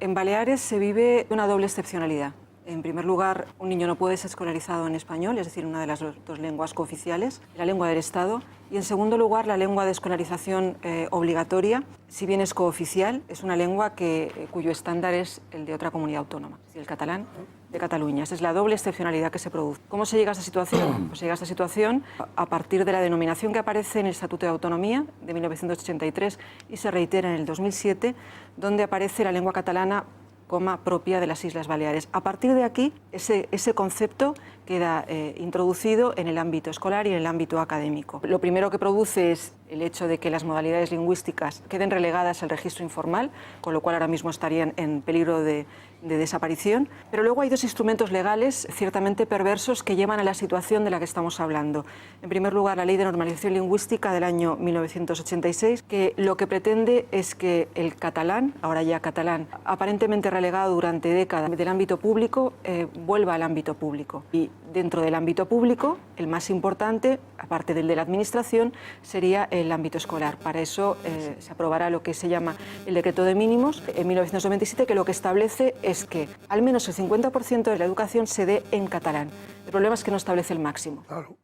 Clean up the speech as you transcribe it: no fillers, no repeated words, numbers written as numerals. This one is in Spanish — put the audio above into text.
En Baleares se vive una doble excepcionalidad. En primer lugar, un niño no puede ser escolarizado en español, es decir, una de las dos lenguas cooficiales, la lengua del Estado. Y en segundo lugar, la lengua de escolarización obligatoria, si bien es cooficial, es una lengua cuyo estándar es el de otra comunidad autónoma, es decir, el catalán de Cataluña. Esa es la doble excepcionalidad que se produce. ¿Cómo se llega a esta situación? Pues se llega a esta situación a partir de la denominación que aparece en el Estatuto de Autonomía de 1983 y se reitera en el 2007, donde aparece la lengua catalana propia de las Islas Baleares. A partir de aquí, ese concepto queda introducido en el ámbito escolar y en el ámbito académico. Lo primero que produce es el hecho de que las modalidades lingüísticas queden relegadas al registro informal, con lo cual ahora mismo estarían en peligro de desaparición. Pero luego hay dos instrumentos legales ciertamente perversos que llevan a la situación de la que estamos hablando. En primer lugar, la Ley de Normalización Lingüística del año 1986, que lo que pretende es que el catalán, ahora ya catalán, aparentemente relegado durante décadas del ámbito público, vuelva al ámbito público. Y dentro del ámbito público, el más importante, aparte del de la administración, sería el ámbito escolar. Para eso se aprobará lo que se llama el Decreto de Mínimos en 1997, que lo que establece es que al menos el 50% de la educación se dé en catalán. El problema es que no establece el máximo. Claro.